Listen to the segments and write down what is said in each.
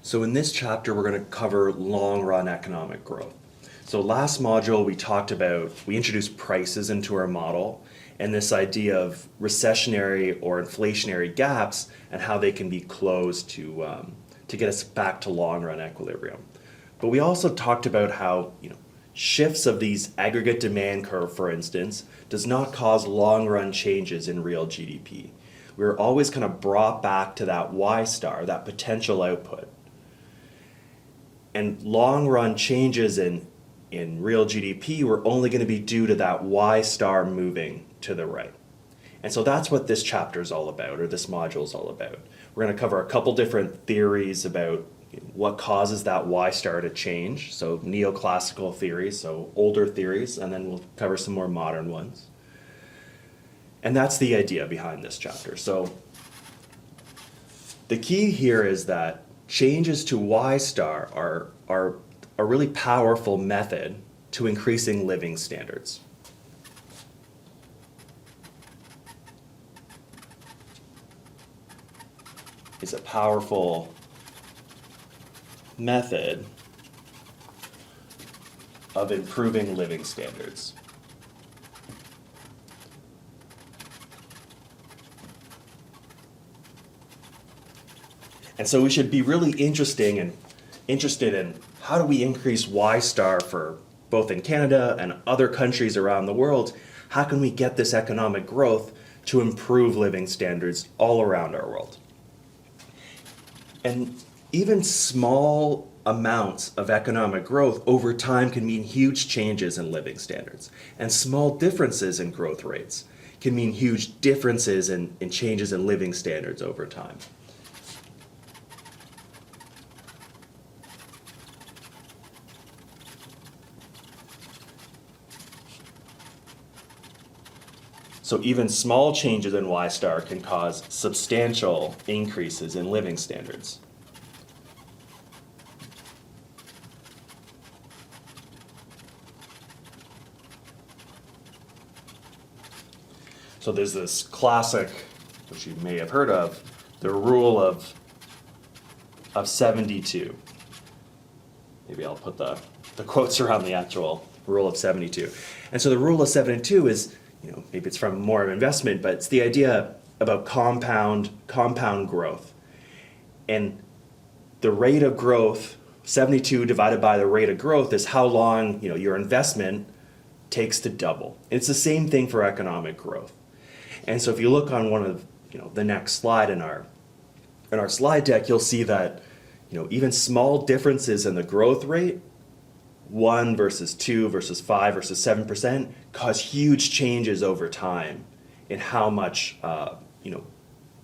So in this chapter, we're going to cover long-run economic growth. So last module, we introduced prices into our model and this idea of recessionary or inflationary gaps and how they can be closed to get us back to long-run equilibrium. But we also talked about how, shifts of these aggregate demand curve, for instance, does not cause long-run changes in real GDP. We're always kind of brought back to that Y star, that potential output. And long-run changes in real GDP were only going to be due to that Y star moving to the right. And so that's what this chapter is all about, or this module is all about. We're going to cover a couple different theories about what causes that Y star to change. So neoclassical theories, so older theories, and then we'll cover some more modern ones. And that's the idea behind this chapter. So the key here is that changes to Y star are a really powerful method to increasing living standards. It's a powerful method of improving living standards. And so we should be really interested in how do we increase Y star for both in Canada and other countries around the world. How can we get this economic growth to improve living standards all around our world? And even small amounts of economic growth over time can mean huge changes in living standards. And small differences in growth rates can mean huge differences in changes in living standards over time. So even small changes in Y star can cause substantial increases in living standards. So there's this classic, which you may have heard of, the rule of 72. Maybe I'll put the quotes around the actual rule of 72. And so the rule of 72 is, maybe it's from more of investment, but it's the idea about compound growth. And the rate of growth, 72 divided by the rate of growth, is how long your investment takes to double. And it's the same thing for economic growth. And so if you look on one of the next slide in our slide deck, you'll see that even small differences in the growth rate, 1 versus 2 versus 5 versus 7%, cause huge changes over time in how much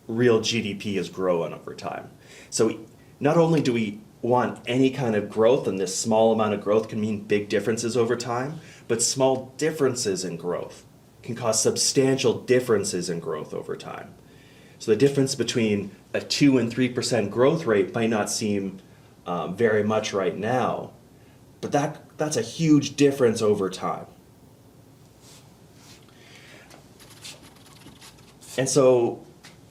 real GDP is growing over time. So not only do we want any kind of growth, and this small amount of growth can mean big differences over time, but small differences in growth can cause substantial differences in growth over time. So the difference between a 2 and 3% growth rate might not seem very much right now, but that's a huge difference over time. And so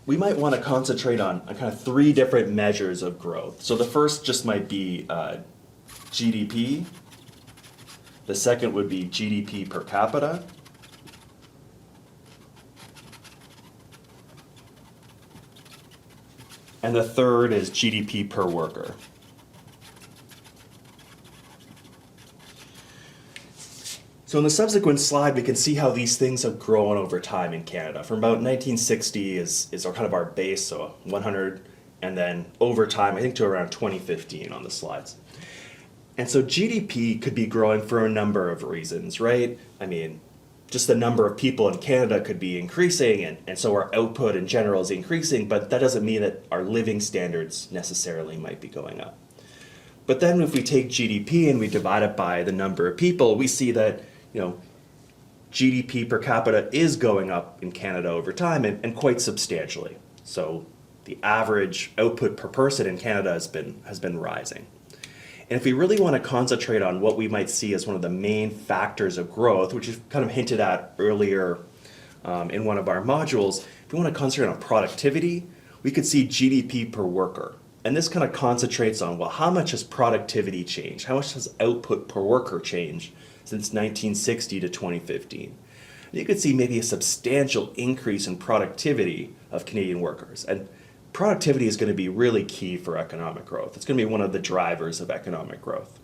we might want to concentrate on kind of 3 different measures of growth. So the first just might be GDP. The second would be GDP per capita. And the third is GDP per worker. So in the subsequent slide, we can see how these things have grown over time in Canada. From about 1960 is our kind of our base, so 100, and then over time, I think to around 2015 on the slides. And so GDP could be growing for a number of reasons, right? I mean, just the number of people in Canada could be increasing, and so our output in general is increasing, but that doesn't mean that our living standards necessarily might be going up. But then if we take GDP and we divide it by the number of people, we see that GDP per capita is going up in Canada over time, and quite substantially. So the average output per person in Canada has been rising. And if we really want to concentrate on what we might see as one of the main factors of growth, which is kind of hinted at earlier in one of our modules, if we want to concentrate on productivity, we could see GDP per worker. And this kind of concentrates on, well, how much has productivity changed? How much has output per worker changed since 1960 to 2015? You could see maybe a substantial increase in productivity of Canadian workers. And productivity is going to be really key for economic growth. It's going to be one of the drivers of economic growth.